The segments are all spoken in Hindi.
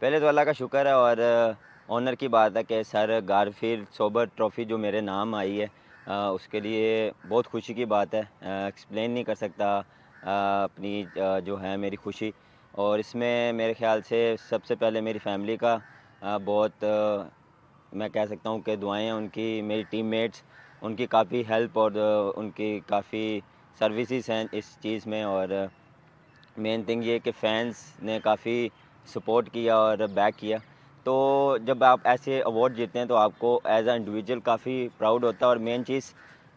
पहले तो अल्लाह का शुक्र है और ऑनर की बात है कि सर गारफील्ड सोबर ट्रॉफ़ी जो मेरे नाम आई है, उसके लिए बहुत खुशी की बात है। एक्सप्लेन नहीं कर सकता अपनी जो है मेरी खुशी। और इसमें मेरे ख़्याल से सबसे पहले मेरी फ़ैमिली का बहुत मैं कह सकता हूँ कि दुआएं हैं उनकी, मेरी टीममेट्स उनकी काफ़ी हेल्प और उनकी काफ़ी सर्विसेज हैं इस चीज़ में। और मेन थिंग ये कि फैंस ने काफ़ी सपोर्ट किया और बैक किया। तो जब आप ऐसे अवार्ड जीतते हैं तो आपको एज अ इंडिविजुअल काफ़ी प्राउड होता है और मेन चीज़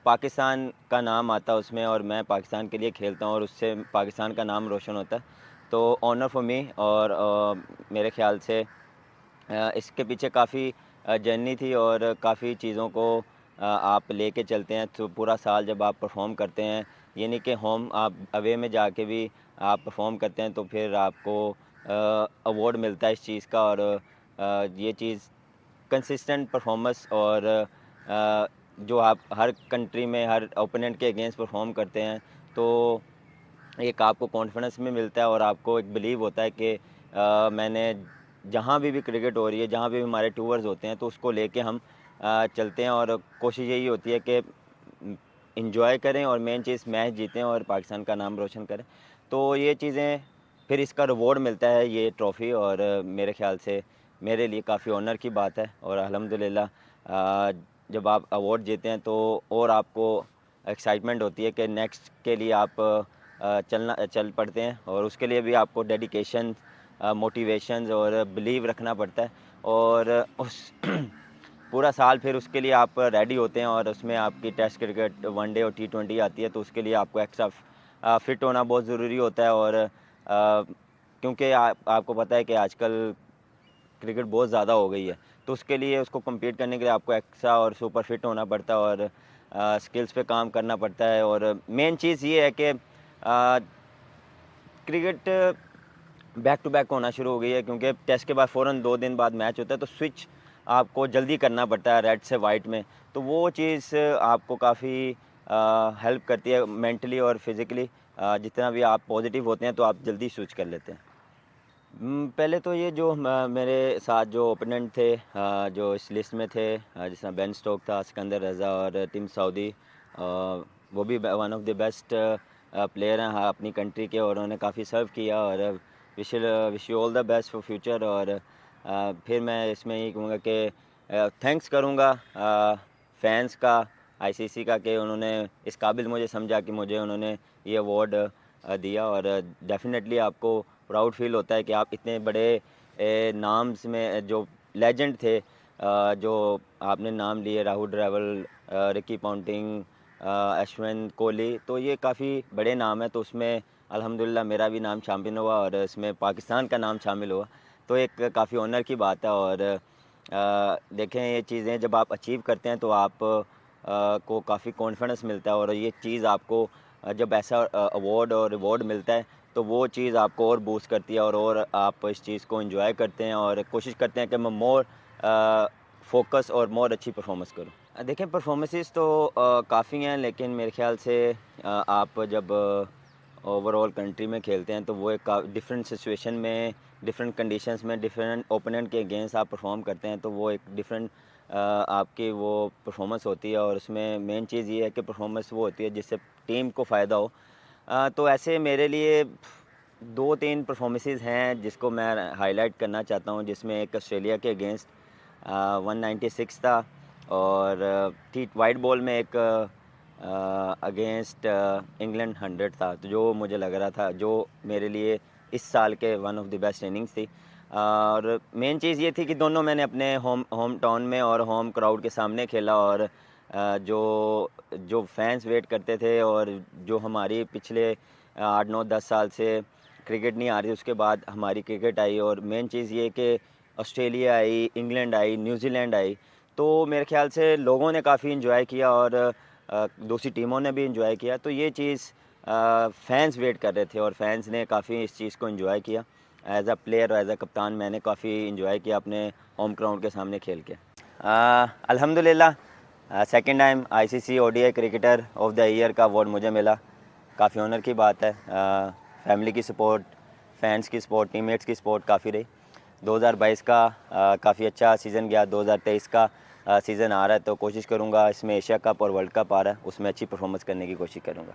पाकिस्तान का नाम आता है उसमें, और मैं पाकिस्तान के लिए खेलता हूँ और उससे पाकिस्तान का नाम रोशन होता है। तो ऑनर फॉर मी। और मेरे ख़्याल से इसके पीछे काफ़ी जर्नी थी और काफ़ी चीज़ों को आप लेके चलते हैं तो पूरा साल जब आप परफॉर्म करते हैं, ये नहीं कि होम आप अवे में जाके भी आप परफॉर्म करते हैं तो फिर आपको अवार्ड मिलता है इस चीज़ का। और ये चीज़ कंसिस्टेंट परफॉर्मेंस और जो आप हर कंट्री में हर ओपोनेंट के अगेंस्ट परफॉर्म करते हैं तो एक आपको कॉन्फिडेंस भी मिलता है और आपको एक बिलीव होता है कि मैंने जहाँ भी क्रिकेट हो रही है, जहाँ भी हमारे टूर्स होते हैं तो उसको लेके हम चलते हैं और कोशिश यही होती है कि इंजॉय करें और मेन चीज़ मैच जीतें और पाकिस्तान का नाम रोशन करें। तो ये चीज़ें फिर इसका रिवॉर्ड मिलता है ये ट्रॉफ़ी। और मेरे ख़्याल से मेरे लिए काफ़ी ऑनर की बात है और अल्हम्दुलिल्लाह जब आप अवार्ड जीते हैं तो और आपको एक्साइटमेंट होती है कि नेक्स्ट के लिए आप चल पड़ते हैं और उसके लिए भी आपको डेडिकेशन, मोटिवेशंस और बिलीव रखना पड़ता है। और उस पूरा साल फिर उसके लिए आप रेडी होते हैं और उसमें आपकी टेस्ट क्रिकेट, वनडे और टी20 आती है तो उसके लिए आपको एक्स्ट्रा फिट होना बहुत ज़रूरी होता है। और क्योंकि आपको पता है कि आजकल क्रिकेट बहुत ज़्यादा हो गई है तो उसके लिए उसको कम्पीट करने के लिए आपको एक्स्ट्रा और सुपर फिट होना पड़ता है और स्किल्स पे काम करना पड़ता है। और मेन चीज़ ये है कि क्रिकेट बैक टू बैक होना शुरू हो गई है क्योंकि टेस्ट के बाद फ़ौरन 2 दिन बाद मैच होता है तो स्विच आपको जल्दी करना पड़ता है रेड से वाइट में। तो वो चीज़ आपको काफ़ी हेल्प करती है मेंटली और फिज़िकली। जितना भी आप पॉजिटिव होते हैं तो आप जल्दी स्विच कर लेते हैं। पहले तो ये जो मेरे साथ जो ओपोनेंट थे, जो इस लिस्ट में थे, जिसमें बेन स्टोक था, सिकंदर रज़ा और टिम साउदी, वो भी one of the best player हैं हाँ अपनी कंट्री के और उन्होंने काफ़ी सर्व किया। और wish you all the best for future. और फिर मैं इसमें यही कहूँगा कि थैंक्स करूँगा फैंस का, आईसीसी का, कि उन्होंने इस काबिल मुझे समझा कि मुझे उन्होंने ये अवार्ड दिया। और डेफ़िनेटली आपको प्राउड फील होता है कि आप इतने बड़े नाम्स में जो लेजेंड थे, जो आपने नाम लिए, Rahul travel, Ricky Ponting, Ashwin Kohli, तो ये काफ़ी बड़े नाम हैं तो उसमें अल्हम्दुलिल्लाह मेरा भी नाम शामिल हुआ और इसमें पाकिस्तान का नाम शामिल हुआ। तो एक काफ़ी ऑनर की बात है। और देखें ये चीज़ें जब आप अचीव करते हैं तो आप को काफ़ी कॉन्फिडेंस मिलता है और ये चीज़ आपको जब ऐसा अवार्ड और रिवॉर्ड मिलता है तो वो चीज़ आपको और बूस्ट करती है और आप इस चीज़ को एंजॉय करते हैं और कोशिश करते हैं कि मैं मोर फोकस और मोर अच्छी परफॉर्मेंस करूं। देखें परफॉर्मेंसेस तो काफ़ी हैं लेकिन मेरे ख़्याल से आप जब ओवरऑल कंट्री में खेलते हैं तो वो एक डिफरेंट सिचुएशन में, डिफरेंट कंडीशंस में, डिफरेंट ओपोनेंट के अगेंस्ट आप परफॉर्म करते हैं तो वो एक डिफरेंट आपकी वो परफॉर्मेंस होती है। और उसमें मेन चीज़ ये है कि परफॉर्मेंस वो होती है जिससे टीम को फ़ायदा हो। तो ऐसे मेरे लिए 2-3 परफॉर्मेंसेस हैं जिसको मैं हाईलाइट करना चाहता हूँ, जिसमें एक ऑस्ट्रेलिया के अगेंस्ट 196 था और टी वाइट बॉल में एक अगेंस्ट इंग्लैंड 100 था, तो जो मुझे लग रहा था जो मेरे लिए इस साल के one of the best innings थी। और मेन चीज़ ये थी कि दोनों मैंने अपने होम टाउन में और होम क्राउड के सामने खेला और जो जो फैंस वेट करते थे और जो हमारी पिछले 8-9-10 साल से क्रिकेट नहीं आ रही, उसके बाद हमारी क्रिकेट आई। और मेन चीज़ ये कि ऑस्ट्रेलिया आई, इंग्लैंड आई, न्यूज़ीलैंड आई, तो मेरे ख़्याल से लोगों ने काफ़ी इन्जॉय किया और दूसरी टीमों ने भी इन्जॉय किया। तो ये चीज़ फैंस वेट कर रहे थे और फैंस ने काफ़ी इस चीज़ को इन्जॉय किया। एज़ अ प्लेयर और एज़ अ कप्तान मैंने काफ़ी इन्जॉय किया अपने होम ग्राउंड के सामने खेल के। अल्हम्दुलिल्लाह second time ICC ODI cricketer of the year का अवार्ड मुझे मिला। काफ़ी ऑनर की बात है। फैमिली की सपोर्ट, फैंस की सपोर्ट, टीममेट्स की सपोर्ट काफ़ी रही। 2022 का काफ़ी अच्छा सीज़न गया, 2023 का सीज़न आ रहा है तो कोशिश करूँगा, इसमें एशिया कप और वर्ल्ड कप आ रहा है, उसमें अच्छी परफॉर्मेंस करने की कोशिश करूँगा।